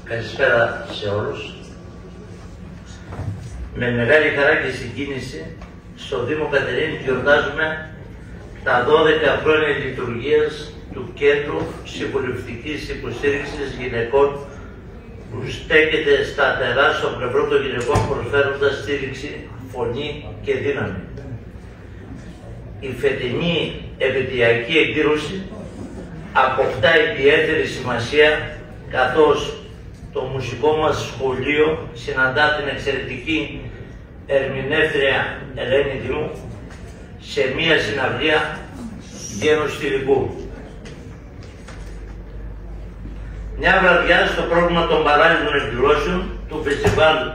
Καλησπέρα σε όλους. Με μεγάλη χαρά και συγκίνηση στο Δήμο Κατερίνης γιορτάζουμε τα 12 χρόνια λειτουργίας του Κέντρου Συμβουλευτικής Υποστήριξης Γυναικών που στέκεται στα τεράστια πλευρό των γυναικών προσφέροντας στήριξη, φωνή και δύναμη. Η φετινή επαιτειακή εκδήλωση αποκτά ιδιαίτερη σημασία καθώς το μουσικό μας σχολείο συναντά την εξαιρετική ερμηνεύτρια Ελένη Δήμου σε μία συναυλία γένους θηλυκού. Μια βραδιά στο πρόγραμμα των παράλληλων εκδηλώσεων του Φεστιβάλ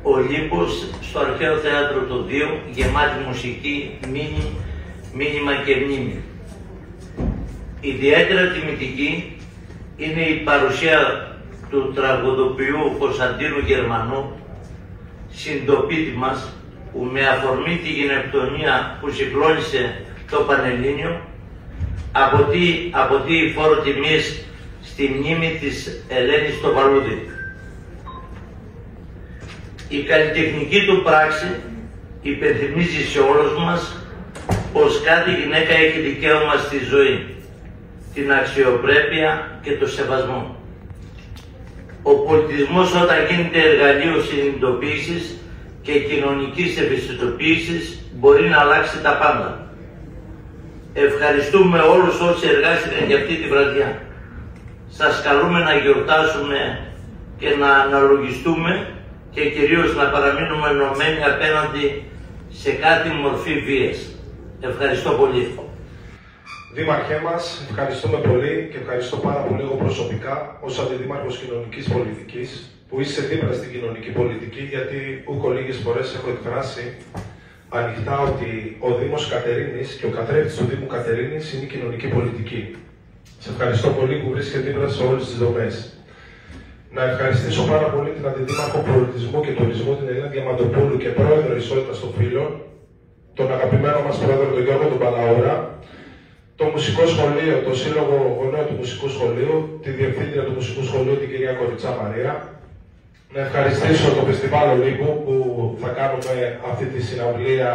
Ολύμπος στο Αρχαίο Θέατρο το 2, γεμάτη μουσική, μήνυμα και μνήμη. Ιδιαίτερα τιμητική είναι η παρουσία του τραγουδοποιού Κωνσταντίνου Γερμανού, συντοπίτη μας, που με αφορμή τη γενοκτονία που συγκλώνησε το Πανελλήνιο αποτείει φόρο τιμής στη μνήμη της Ελένης στο Παλούδι. Η καλλιτεχνική του πράξη υπενθυμίζει σε όλους μας πως κάθε γυναίκα έχει δικαίωμα στη ζωή, την αξιοπρέπεια και το σεβασμό. Ο πολιτισμός όταν γίνεται εργαλείο συνειδητοποίησης και κοινωνικής ευαισθητοποίησης μπορεί να αλλάξει τα πάντα. Ευχαριστούμε όλους όσοι εργάστηκαν για αυτή τη βραδιά. Σας καλούμε να γιορτάσουμε και να αναλογιστούμε και κυρίως να παραμείνουμε ενωμένοι απέναντι σε κάθε μορφή βίας. Ευχαριστώ πολύ. Δήμαρχέ μας, ευχαριστούμε πολύ και ευχαριστώ πάρα πολύ εγώ προσωπικά ως Αντιδήμαρχος Κοινωνικής Πολιτικής που είσαι δίπλα στην κοινωνική πολιτική, γιατί ούκο λίγες φορές έχω εκφράσει ανοιχτά ότι ο Δήμος Κατερίνης και ο καθρέφτης του Δήμου Κατερίνης είναι η κοινωνική πολιτική. Σε ευχαριστώ πολύ που βρίσκεται δίπλα σε όλες τις δομές. Να ευχαριστήσω πάρα πολύ την Αντιδήμαρχο Πολιτισμού και Τουρισμού, την Ελένη Διαμαντοπούλου και Πρόεδρο Ισότητας των Φύλων, τον αγαπημένο μας Πρόεδρο, τον Γιώργο τον Παλαούρα, το Μουσικό Σχολείο, το Σύλλογο Γονέων του Μουσικού Σχολείου, τη Διευθύντρια του Μουσικού Σχολείου, την κυρία Κοριτσά Μαρία. Να ευχαριστήσω το Φεστιβάλ Ολύμπου που θα κάνουμε αυτή τη συναυλία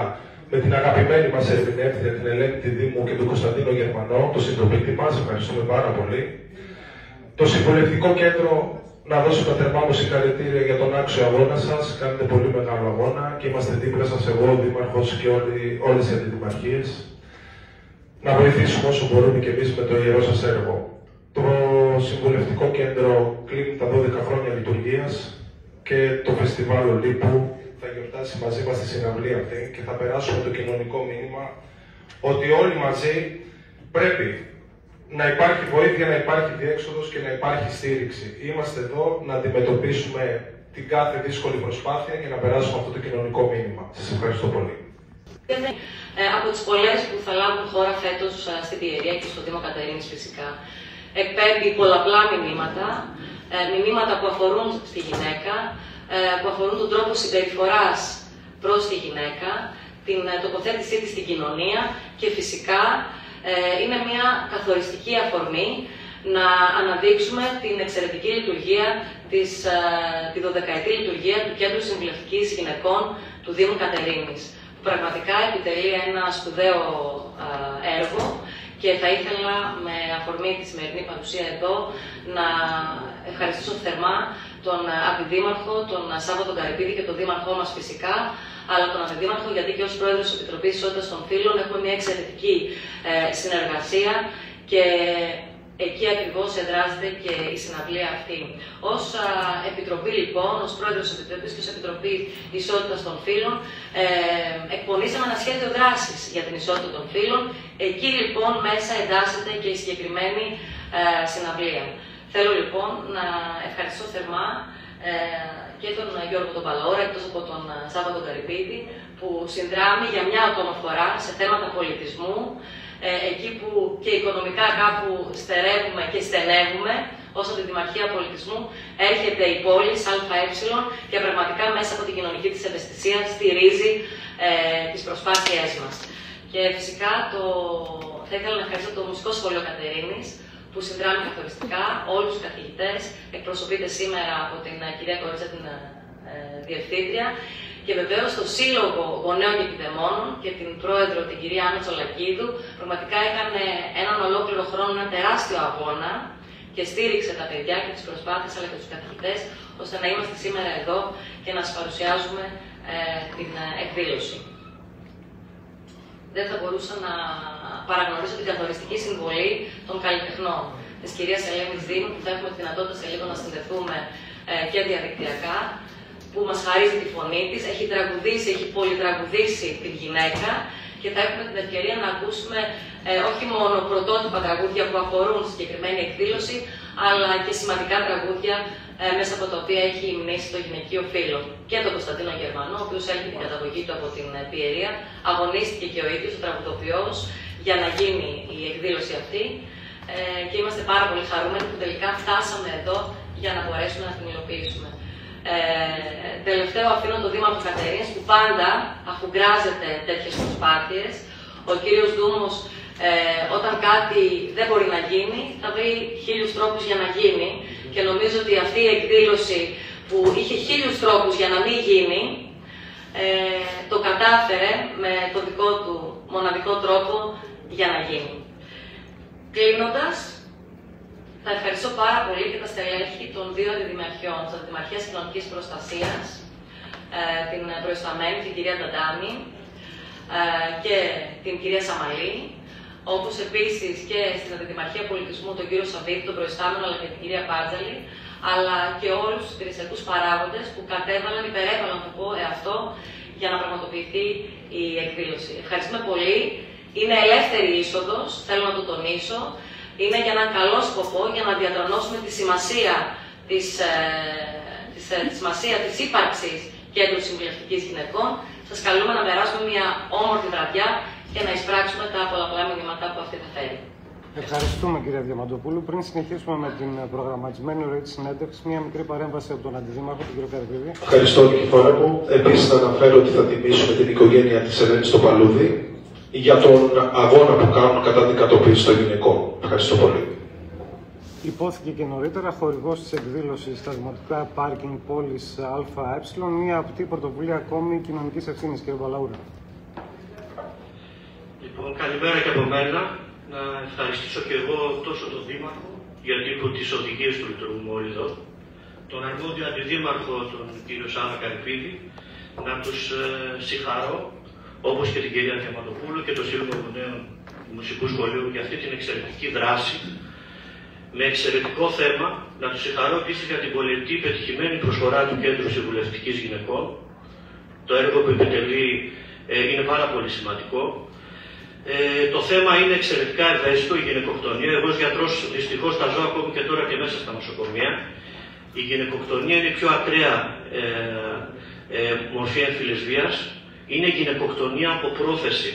με την αγαπημένη μας ερμηνεύτρια, την Ελένη τη Δήμου και τον Κωνσταντίνο Γερμανό, το συντροπίτη μας. Ευχαριστούμε πάρα πολύ. Το Συμβουλευτικό Κέντρο, να δώσω τα θερμά μου συγχαρητήρια για τον άξιο αγώνα σας. Κάνετε πολύ μεγάλο αγώνα και είμαστε δίπλα σας, εγώ, ο Δήμαρχος και όλες οι αντιδημαρχίες. Να βοηθήσουμε όσο μπορούμε και εμείς με το ιερό σας έργο. Το Συμβουλευτικό Κέντρο κλείνει τα 12 χρόνια λειτουργίας και το Φεστιβάλ Ολύμπου θα γιορτάσει μαζί μας τη συναυλία αυτή και θα περάσουμε το κοινωνικό μήνυμα ότι όλοι μαζί πρέπει να υπάρχει βοήθεια, να υπάρχει διέξοδος και να υπάρχει στήριξη. Είμαστε εδώ να αντιμετωπίσουμε την κάθε δύσκολη προσπάθεια και να περάσουμε αυτό το κοινωνικό μήνυμα. Σας ευχαριστώ πολύ. Από τις πολλές που θα λάβουν χώρα φέτος στην Πιερία και στο Δήμο Κατερίνης φυσικά, εκπέμπει πολλαπλά μηνύματα, μηνύματα που αφορούν στη γυναίκα, που αφορούν τον τρόπο συμπεριφοράς προς τη γυναίκα, την τοποθέτησή της στην κοινωνία και φυσικά είναι μια καθοριστική αφορμή να αναδείξουμε την εξαιρετική λειτουργία, τη 12η λειτουργία του Κέντρου Συμβουλευτικής Γυναικών του Δήμου Κατερίνης, που πραγματικά επιτελεί ένα σπουδαίο έργο και θα ήθελα με αφορμή τη σημερινή παρουσία εδώ να ευχαριστήσω θερμά τον Αντιδήμαρχο, τον Σάββα τον Καρυπίδη και τον Δήμαρχό μας φυσικά, αλλά τον Αντιδήμαρχο γιατί και ως Πρόεδρος της Επιτροπής Ισότητας των Φύλων έχουμε μια εξαιρετική συνεργασία και εκεί ακριβώς εδράζεται και η συναυλία αυτή. Ως Επιτροπή λοιπόν, ως Πρόεδρος της Επιτροπής και ως Επιτροπή Ισότητας των Φύλων, εκπονήσαμε ένα σχέδιο δράσης για την ισότητα των φύλων. Εκεί λοιπόν μέσα εντάσσεται και η συγκεκριμένη συναυλία. Θέλω λοιπόν να ευχαριστώ θερμά και τον Γιώργο τον Παλαούρα, εκτός από τον Σάββα τον Καρυπίδη, που συνδράμει για μια ακόμα φορά σε θέματα πολιτισμού, εκεί που και οικονομικά κάπου στερεύουμε και στενεύουμε, ως Αντιδημαρχία Πολιτισμού, έρχεται η πόλη ΑΕ και πραγματικά μέσα από την κοινωνική της ευαισθησία στηρίζει τις προσπάθειές μας. Και φυσικά θα ήθελα να ευχαριστήσω το Μουσικό Σχολείο Κατερίνης, που συνδράμει καθοριστικά όλους τους καθηγητές. Εκπροσωπείται σήμερα από την κυρία Κορίτσα, την Διευθύντρια, και βεβαίως το Σύλλογο Γονέων και Κηδεμόνων και την πρόεδρο, την κυρία Άννα Τσολακίδου. Πραγματικά έκανε έναν ολόκληρο χρόνο, ένα τεράστιο αγώνα και στήριξε τα παιδιά και τις προσπάθειες αλλά και τους καθηγητές, ώστε να είμαστε σήμερα εδώ και να σας παρουσιάζουμε την εκδήλωση. Δεν θα μπορούσα να παραγνωρίσω την καθοριστική συμβολή των καλλιτεχνών της κυρίας Ελένης Δήμου, που θα έχουμε τη δυνατότητα σε λίγο να συνδεθούμε και διαδικτυακά, που μας χαρίζει τη φωνή της, έχει τραγουδήσει, έχει πολυτραγουδήσει την γυναίκα και θα έχουμε την ευκαιρία να ακούσουμε όχι μόνο πρωτότυπα τραγούδια που αφορούν συγκεκριμένη εκδήλωση, αλλά και σημαντικά τραγούδια μέσα από τα οποία έχει υμνήσει το γυναικείο φύλο. Και τον Κωνσταντίνο Γερμανό, ο οποίος έχει την καταγωγή του από την Πιερία, αγωνίστηκε και ο ίδιος ο τραγουδοποιός για να γίνει η εκδήλωση αυτή. Και είμαστε πάρα πολύ χαρούμενοι που τελικά φτάσαμε εδώ για να μπορέσουμε να την υλοποιήσουμε. Τελευταίο αφήνω τον Δήμαρχο Κατερίνης, που πάντα αφουγκράζεται τέτοιες προσπάθειες. Ο κύριος Δούμος, όταν κάτι δεν μπορεί να γίνει, θα βρει 1000 τρόπους για να γίνει, και νομίζω ότι αυτή η εκδήλωση που είχε 1000 τρόπους για να μην γίνει, το κατάφερε με το δικό του μοναδικό τρόπο για να γίνει. Κλείνοντας, θα ευχαριστώ πάρα πολύ και τα στελέχη των 2 αντιδημαρχιών, της Αντιδημαρχίας Κοινωνικής Προστασίας, την προϊσταμένη, την κυρία Νταντάμη και την κυρία Σαμαλή, όπως επίσης και στην Αντιδημαρχία Πολιτισμού τον κύριο Σαββίδη, τον προϊστάμενο, αλλά και την κυρία Πάρτζαλη, αλλά και όλους τους υπηρεσιακούς παράγοντες που κατέβαλαν, υπερέβαλαν το πω εαυτό, για να πραγματοποιηθεί η εκδήλωση. Ευχαριστούμε πολύ. Είναι ελεύθερη είσοδος, θέλω να το τονίσω. Είναι για έναν καλό σκοπό, για να διατρανώσουμε τη σημασία της ύπαρξης κέντρου συμβουλευτικής γυναικών. Σας καλούμε να περάσουμε μια όμορφη βραδιά και να εισπράξουμε τα πολλαπλά μηνύματα που αυτή θα φέρει. Ευχαριστούμε, κυρία Διαμαντοπούλου. Πριν συνεχίσουμε με την προγραμματισμένη ροή της συνέντευξης, μια μικρή παρέμβαση από τον Αντιδήμαρχο, τον κύριο Καρυπίδη. Ευχαριστώ, Νικηφόρα μου. Επίσης, να αναφέρω ότι θα τιμήσουμε την οικογένεια της Ελένης στο Παλούδι για τον αγώνα που κάνουν κατά την κατοποίηση των γυναικών. Ευχαριστώ πολύ. Υπόθηκε και νωρίτερα, χορηγός της εκδήλωσης στα δημοτικά πάρκινγκ πόλης ΑΕ, μια απτή πρωτοβουλία ακόμη κοινωνικής ευθύνης, κύριε Μπαλαούρα. Λοιπόν, καλημέρα και από μένα. Να ευχαριστήσω και εγώ τόσο τον Δήμαρχο, γιατί υπό τις οδηγίες του λειτουργούμε όλοι εδώ, τον αρμόδιο Αντιδήμαρχο, τον κύριο Σάβα Καρυπίδη, να τους συγχαρώ, όπως και την κυρία Διαμαντοπούλου και το Σύλλογο Γονέων του Μουσικού Σχολείου, για αυτή την εξαιρετική δράση, με εξαιρετικό θέμα. Να τους συγχαρώ επίσης για την πολυετή πετυχημένη προσφορά του Κέντρου Συμβουλευτικής Γυναικών. Το έργο που επιτελεί είναι πάρα πολύ σημαντικό. Το θέμα είναι εξαιρετικά ευαίσθητο, η γυναικοκτονία. Εγώ ως γιατρός δυστυχώς τα ζω ακόμη και τώρα και μέσα στα νοσοκομεία. Η γυναικοκτονία είναι η πιο ακραία μορφή έμφυλης βίας. Είναι γυναικοκτονία από πρόθεση.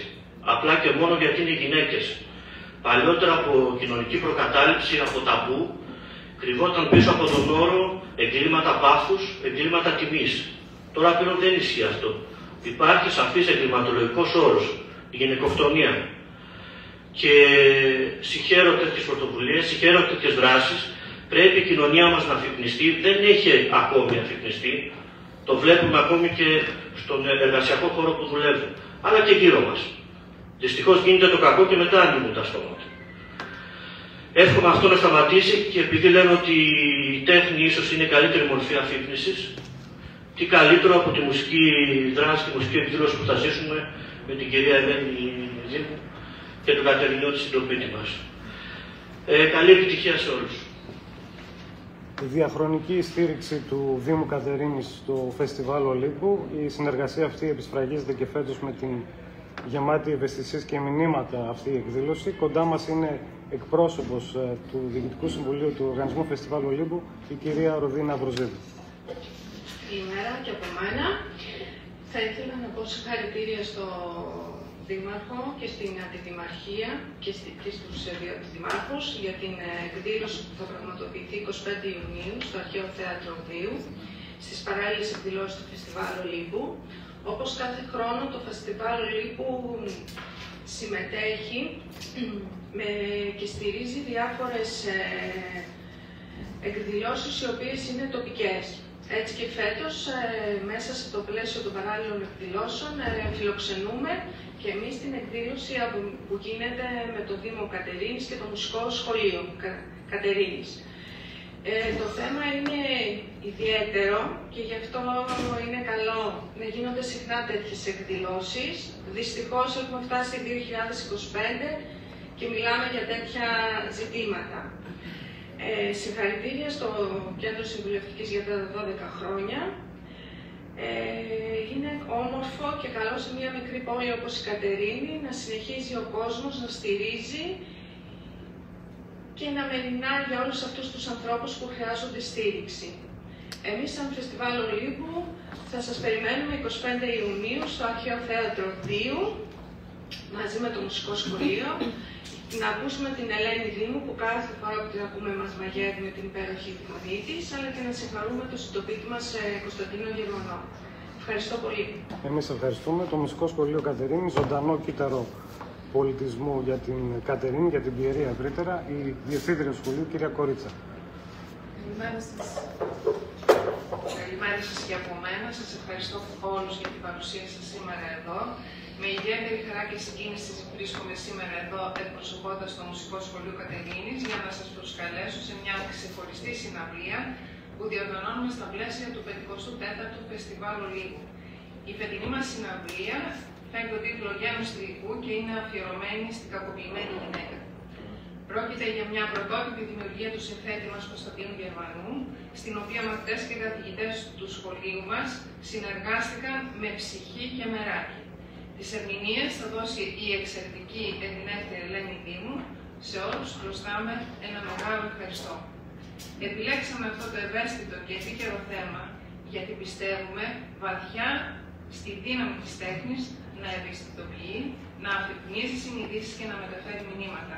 Απλά και μόνο γιατί είναι γυναίκες. Παλιότερα από κοινωνική προκατάληψη, από ταμπού, κρυβόταν πίσω από τον όρο εγκλήματα πάθους, εγκλήματα τιμής. Τώρα πλέον δεν ισχύει αυτό. Υπάρχει σαφής εγκληματολογικός όρος, η γυναικοκτονία. Και συγχαίρω τέτοιες πρωτοβουλίες, συγχαίρω τέτοιες δράσεις. Πρέπει η κοινωνία μας να αφυπνιστεί. Δεν έχει ακόμη αφυπνιστεί. Το βλέπουμε ακόμη και στον εργασιακό χώρο που δουλεύουν, αλλά και γύρω μας. Δυστυχώς γίνεται το κακό και μετά ανοίγουν τα στόματα. Εύχομαι αυτό να σταματήσει, και επειδή λένε ότι η τέχνη ίσως είναι η καλύτερη μορφή αφύπνισης, τι καλύτερο από τη μουσική δράση, τη μουσική εκδήλωση που θα ζήσουμε με την κυρία Ελένη Δήμου και τον Κατερινό της συντοπίτη μας. Καλή επιτυχία σε όλους. Η διαχρονική στήριξη του Δήμου Κατερίνης στο Φεστιβάλ Ολύμπου. Η συνεργασία αυτή επισφραγίζεται και φέτος με την γεμάτη ευαισθησίες και μηνύματα αυτή η εκδήλωση. Κοντά μας είναι εκπρόσωπος του Διοικητικού Συμβουλίου του Οργανισμού Φεστιβάλ Ολύμπου, η κυρία Ροδίνα Βροζίδη. Καλημέρα και από μένα. Θα ήθελα να πω συγχαρητήρια στο Δήμαρχο και στην Αντιδημαρχία και στους δύο αντιδημάρχους για την εκδήλωση που θα πραγματοποιηθεί 25 Ιουνίου στο Αρχαίο Θέατρο Οδείου, στις παράλληλες εκδηλώσεις του Φεστιβάλ Ολύμπου. Όπως κάθε χρόνο, το Φεστιβάλ Ολύμπου συμμετέχει και στηρίζει διάφορες εκδηλώσεις οι οποίες είναι τοπικές. Έτσι και φέτος, μέσα στο πλαίσιο των παράλληλων εκδηλώσεων, φιλοξενούμε και εμείς την εκδήλωση που γίνεται με το Δήμο Κατερίνης και το Μουσικό Σχολείο Κατερίνης. Το θέμα είναι ιδιαίτερο και γι' αυτό είναι καλό να γίνονται συχνά τέτοιες εκδηλώσεις. Δυστυχώς έχουμε φτάσει 2025 και μιλάμε για τέτοια ζητήματα. Συγχαρητήρια στο Κέντρο Συμβουλευτικής για τα 12 χρόνια. Είναι όμορφο και καλό σε μια μικρή πόλη όπως η Κατερίνη να συνεχίζει ο κόσμος να στηρίζει και να μεριμνάει για όλους αυτούς τους ανθρώπους που χρειάζονται στήριξη. Εμείς, σαν Φεστιβάλ Ολύμπου, θα σας περιμένουμε 25 Ιουνίου στο Αρχαίο Θέατρο Δίου, μαζί με το Μουσικό Σχολείο, να ακούσουμε την Ελένη Δήμου, που κάθε φορά που την ακούμε μας μαγεύει με την υπέροχη φωνή της, αλλά και να συγχαρούμε τον συντοπίτη μας Κωνσταντίνο Γερμανό. Ευχαριστώ πολύ. Εμείς ευχαριστούμε. Το Μουσικό Σχολείο Κατερίνης, ζωντανό κύτταρο πολιτισμού για την Κατερίνη, για την Πιερία ευρύτερα, η Διευθύντρια του Σχολείου, κυρία Κορίτσα. Καλημέρα σας και από μένα. Σας ευχαριστώ όλους για την παρουσία σας σήμερα εδώ. Με ιδιαίτερη χαρά και συγκίνηση βρίσκομαι σήμερα εδώ εκπροσωπώντας το Μουσικό Σχολείο Κατερίνης για να σας προσκαλέσω σε μια ξεχωριστή συναυλία που διοργανώνουμε στα πλαίσια του 54ου Φεστιβάλ Ολύμπου. Η φετινή μας συναυλία φέρει τον τίτλο «Γένος Θηλυκού» και είναι αφιερωμένη στην κακοποιημένη γυναίκα. Πρόκειται για μια πρωτότυπη δημιουργία του συνθέτη μας Κωνσταντίνου Γερμανού, στην οποία μαθητές και καθηγητές του σχολείου μας συνεργάστηκαν με ψυχή και μεράκι. Τις ερμηνείες θα δώσει η εξαιρετική ερμηνεύτρια Ελένη Δήμου. Σε όλους χρωστάμε ένα μεγάλο ευχαριστώ. Επιλέξαμε αυτό το ευαίσθητο και επίκαιρο θέμα γιατί πιστεύουμε βαθιά στη δύναμη της τέχνης να ευαισθητοποιεί, να αφυπνίζει συνειδήσεις και να μεταφέρει μηνύματα.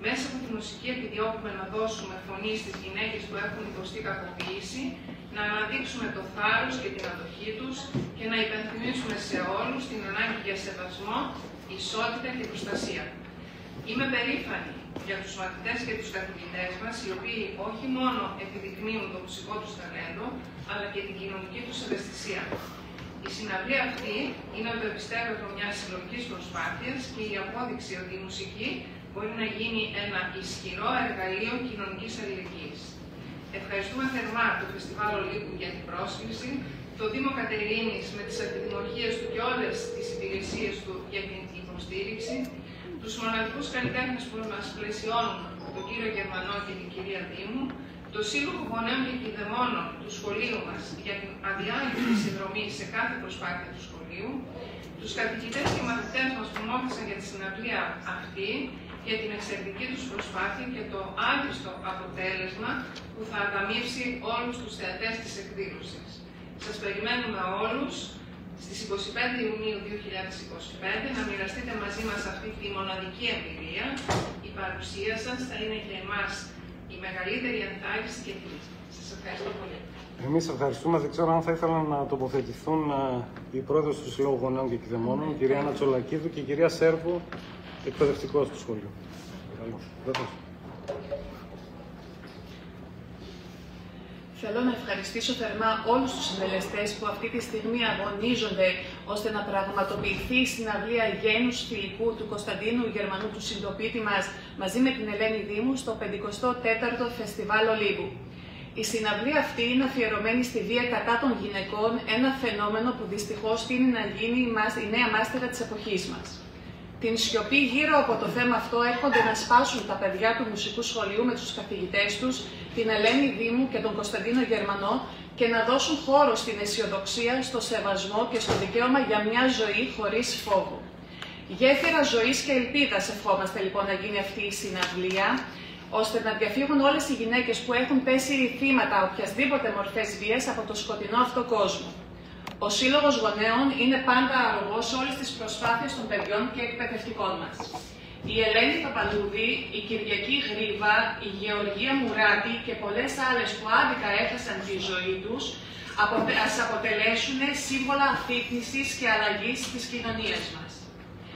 Μέσα από τη μουσική επιδιώκουμε να δώσουμε φωνή στις γυναίκες που έχουν υποστεί κακοποίηση, να αναδείξουμε το θάρρος και την αντοχή τους και να υπενθυμίσουμε σε όλους την ανάγκη για σεβασμό, ισότητα και προστασία. Είμαι περήφανη για τους μαθητές και τους καθηγητές μας, οι οποίοι όχι μόνο επιδεικνύουν το μουσικό τους ταλέντο, αλλά και την κοινωνική τους ευαισθησία. Η συναυλία αυτή είναι το επιστέγασμα μιας συλλογικής προσπάθειας και η απόδειξη ότι η μουσική μπορεί να γίνει ένα ισχυρό εργαλείο κοινωνικής αλληλεγγύης. Ευχαριστούμε θερμά το Φεστιβάλ Ολύμπου για την πρόσκληση, το Δήμο Κατερίνης με τις αντιδημορχίες του και όλες τις υπηρεσίες του για την υποστήριξη, τους μοναδικούς καλλιτέχνες που μας πλαισιώνουν, τον κύριο Γερμανό και την κυρία Δήμου, το Σύλλογο Γονέων και Κηδεμόνων του σχολείου μας για την αδιάλειπτη συνδρομή σε κάθε προσπάθεια του σχολείου, τους καθηγητές και μαθητές μας που μόχθησαν για τη συναυλία αυτή, για την εξαιρετική τους προσπάθεια και το άριστο αποτέλεσμα που θα ανταμείψει όλους τους θεατές της εκδήλωσης. Σας περιμένουμε όλους στις 25 Ιουνίου 2025 να μοιραστείτε μαζί μας αυτή τη μοναδική εμπειρία. Η παρουσία σας θα είναι για εμάς η μεγαλύτερη ενθάρρυνση και τιμή. Σας ευχαριστώ πολύ. Εμείς ευχαριστούμε. Δεν ξέρω αν θα ήθελαν να τοποθετηθούν οι πρόεδρος του Συλλόγου Γονέων και Κηδεμόνων, η κυρία Άννα Τσολακίδου και η κυρία Σέρβου, εκπαιδευτικός του σχολείου. Θέλω να ευχαριστήσω θερμά όλους τους συντελεστές που αυτή τη στιγμή αγωνίζονται ώστε να πραγματοποιηθεί η συναυλία Γένους Θηλυκού του Κωνσταντίνου Γερμανού, του συντοπίτη μας, μαζί με την Ελένη Δήμου στο 54ο Φεστιβάλ Ολύμπου. Η συναυλία αυτή είναι αφιερωμένη στη βία κατά των γυναικών, ένα φαινόμενο που δυστυχώς τείνει να γίνει η νέα μάστιγα της εποχής μας. Την σιωπή γύρω από το θέμα αυτό έρχονται να σπάσουν τα παιδιά του Μουσικού Σχολείου με τους καθηγητές τους, την Ελένη Δήμου και τον Κωνσταντίνο Γερμανό και να δώσουν χώρο στην αισιοδοξία, στο σεβασμό και στο δικαίωμα για μια ζωή χωρίς φόβο. Γέφυρα ζωής και ελπίδας ευχόμαστε λοιπόν να γίνει αυτή η συναυλία, ώστε να διαφύγουν όλες οι γυναίκες που έχουν πέσει θύματα οποιασδήποτε μορφές βίας από το σκοτεινό αυτό κόσμο. Ο Σύλλογος Γονέων είναι πάντα αρρωγός σε όλες τις προσπάθειες των παιδιών και εκπαιδευτικών μας. Η Ελένη Παπαλούδη, η Κυριακή Γρήβα, η Γεωργία Μουράτη και πολλές άλλες που άδικα έχασαν τη ζωή τους, ας αποτελέσουν σύμβολα αφύπνισης και αλλαγής της κοινωνίας μας.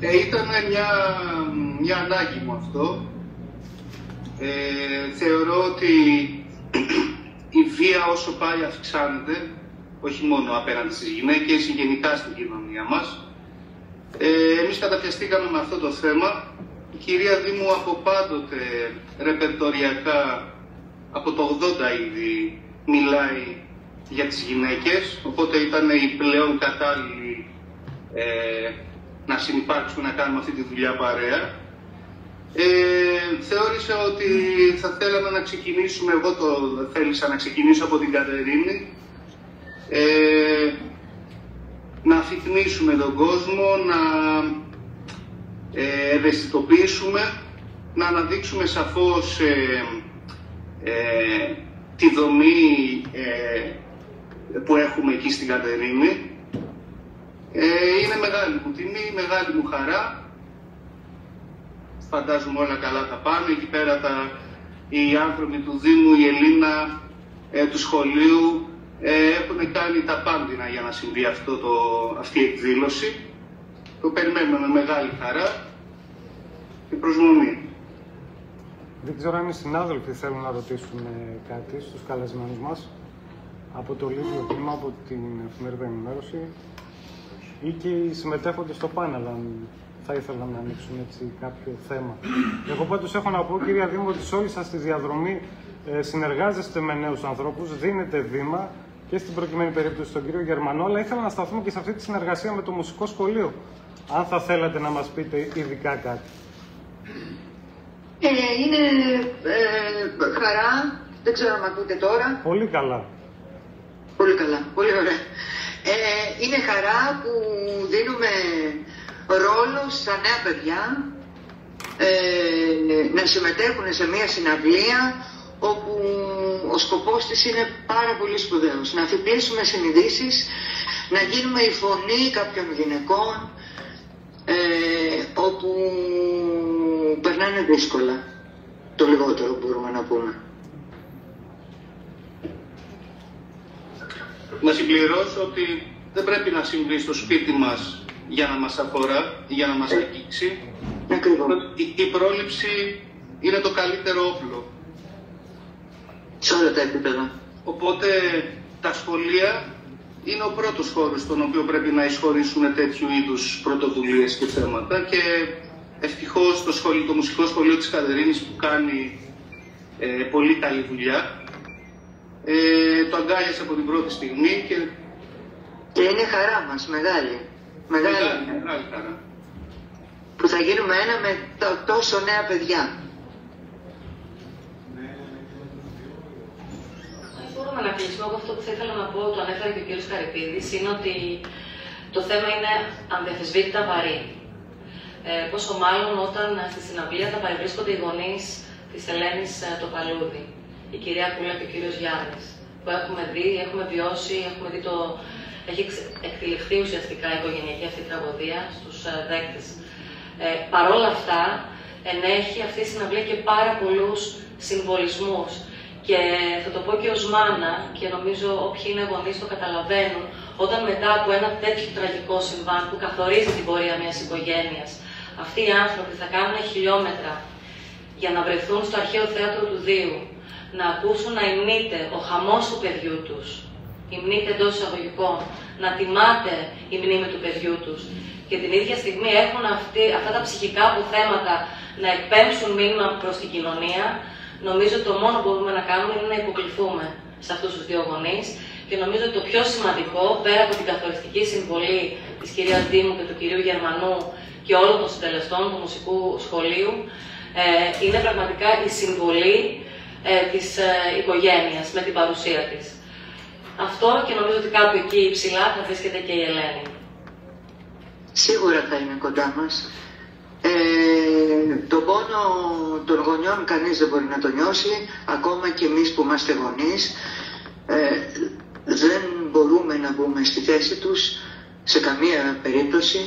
Ήταν μια ανάγκη μου αυτό. Θεωρώ ότι η βία όσο πάει αυξάνεται, όχι μόνο απέναντι στις γυναίκες, γενικά στην κοινωνία μας. Εμείς καταπιαστήκαμε με αυτό το θέμα. Η κυρία Δήμου από πάντοτε ρεπερτοριακά, από το 80 ήδη, μιλάει για τις γυναίκες, οπότε ήταν η πλέον κατάλληλη να συνυπάρξουμε, να κάνουμε αυτή τη δουλειά παρέα. Θεώρησα ότι θα θέλαμε να ξεκινήσουμε, εγώ θέλησα να ξεκινήσω από την Κατερίνη, να αφυπνίσουμε τον κόσμο, να ευαισθητοποιήσουμε, να αναδείξουμε σαφώς τη δομή που έχουμε εκεί στην Κατερίνη. Είναι μεγάλη μου τιμή, μεγάλη μου χαρά. Φαντάζομαι όλα καλά θα πάνε. Εκεί πέρα οι άνθρωποι του Δήμου, η Ελίνα του σχολείου έχουν κάνει τα πάντινα για να συμβεί αυτή η εκδήλωση. Το περιμένουμε με μεγάλη χαρά και προσμονή. Δεν ξέρω αν οι συνάδελφοι θέλουν να ρωτήσουν κάτι στους καλεσμένους μας από το Λύκειο Τμήμα, από την Εφημερίδα Ενημέρωση ή και οι συμμετέχοντες στο πάνελ, αν θα ήθελαν να ανοίξουν έτσι κάποιο θέμα. Εγώ πάντως έχω να πω, κυρία Δήμο, ότι σε όλη σας τη διαδρομή συνεργάζεστε με νέους ανθρώπους, δίνετε βήμα και στην προκειμένη περίπτωση στον κύριο Γερμανό, αλλά ήθελα να σταθούμε και σε αυτή τη συνεργασία με το Μουσικό Σχολείο. Αν θα θέλατε να μας πείτε ειδικά κάτι. Είναι χαρά, δεν ξέρω αν με ακούτε τώρα. Πολύ καλά. Πολύ καλά, πολύ ωραία. Είναι χαρά που δίνουμε ρόλο στα νέα παιδιά να συμμετέχουν σε μια συναυλία όπου ο σκοπός της είναι πάρα πολύ σπουδαίος. Να αφυπνίσουμε συνειδήσεις, να γίνουμε η φωνή κάποιων γυναικών όπου περνάνε δύσκολα. Το λιγότερο μπορούμε να πούμε. Να συμπληρώσω ότι δεν πρέπει να συμβεί στο σπίτι μας για να μας αφορά, για να μας αγγίξει. Η πρόληψη είναι το καλύτερο όπλο. Σε όλα τα επίπεδα. Οπότε τα σχολεία είναι ο πρώτος χώρος στον οποίο πρέπει να εισχωρήσουμε τέτοιου είδους πρωτοβουλίες και θέματα και ευτυχώς το Μουσικό Σχολείο της Κατερίνης που κάνει πολύ καλή δουλειά το αγκάλιασε από την πρώτη στιγμή και είναι χαρά μας, μεγάλη χαρά. Που θα γίνουμε ένα με τόσο νέα παιδιά. Μπορούμε να κλείσουμε. Εγώ αυτό που θα ήθελα να πω, το ανέφερε και ο κ. Καρυπίδης, είναι ότι το θέμα είναι ανδιαφεσβήτητα βαρύ. Πόσο μάλλον όταν στη συναυλία θα παρευρίσκονται οι γονείς της Ελένης το Παλούδι, η κυρία Κούλα και ο κύριος Γιάννης, που έχουμε δει, έχουμε βιώσει, έχουμε δει έχει εκτυλιχθεί ουσιαστικά η οικογενειακή αυτή τραγωδία στους δέκτες. Παρ' όλα αυτά, ενέχει αυτή η συναυλία και πάρα πολλούς συμβολισμούς. Και θα το πω και ως μάνα, και νομίζω όποιοι είναι γονείς το καταλαβαίνουν, όταν μετά από ένα τέτοιο τραγικό συμβάν που καθορίζει την πορεία μιας οικογένειας, αυτοί οι άνθρωποι θα κάνουν χιλιόμετρα για να βρεθούν στο αρχαίο θέατρο του Δίου, να ακούσουν να υμνείται ο χαμός του παιδιού τους, υμνείται εντός εισαγωγικών, να τιμάται η μνήμη του παιδιού τους, και την ίδια στιγμή έχουν αυτά τα ψυχικά αποθέματα να εκπέμψουν μήνυμα προς την κοινωνία. Νομίζω ότι το μόνο που μπορούμε να κάνουμε είναι να υποκληθούμε σε αυτούς τους δύο γονείς και νομίζω ότι το πιο σημαντικό, πέρα από την καθοριστική συμβολή της κυρίας Δήμου και του κυρίου Γερμανού και όλων των συντελεστών του Μουσικού Σχολείου, είναι πραγματικά η συμβολή της οικογένειας με την παρουσία της. Αυτό, και νομίζω ότι κάπου εκεί ψηλά θα βρίσκεται και η Ελένη. Σίγουρα θα είναι κοντά μας. Τον πόνο των γονιών κανείς δεν μπορεί να το νιώσει, ακόμα και εμείς που είμαστε γονείς δεν μπορούμε να μπούμε στη θέση τους σε καμία περίπτωση.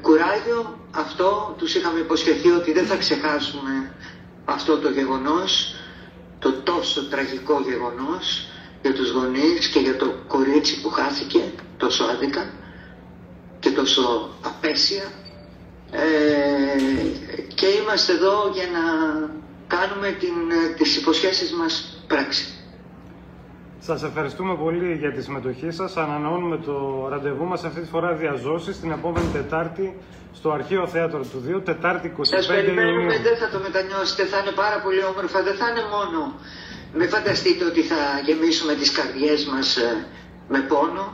Κουράγιο, αυτό τους είχαμε υποσχεθεί ότι δεν θα ξεχάσουμε αυτό το γεγονός, το τόσο τραγικό γεγονός για τους γονείς και για το κορίτσι που χάθηκε τόσο άδικα. και τόσο απέσια και είμαστε εδώ για να κάνουμε τις υποσχέσεις μας πράξη. Σας ευχαριστούμε πολύ για τη συμμετοχή σας. Ανανεώνουμε το ραντεβού μας, αυτή τη φορά διαζώσεις, την επόμενη Τετάρτη στο Αρχαίο Θέατρο του Δίου, Τετάρτη 25 Ιουνίου. Σας περιμένουμε, δεν θα το μετανιώσετε, θα είναι πάρα πολύ όμορφα, δεν θα είναι μόνο. Μην φανταστείτε ότι θα γεμίσουμε τις καρδιές μας με πόνο,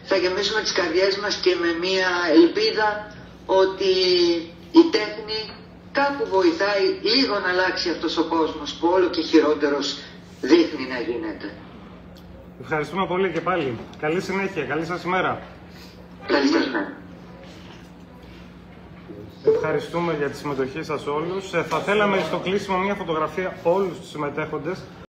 θα γεμίσουμε τις καρδιές μας και με μία ελπίδα ότι η τέχνη κάπου βοηθάει λίγο να αλλάξει αυτός ο κόσμος που όλο και χειρότερος δείχνει να γίνεται. Ευχαριστούμε πολύ και πάλι. Καλή συνέχεια, καλή σας ημέρα. Καλή σας ημέρα. Ευχαριστούμε για τη συμμετοχή σας όλους. Θα θέλαμε στο κλείσιμο μια φωτογραφία όλους τους συμμετέχοντες.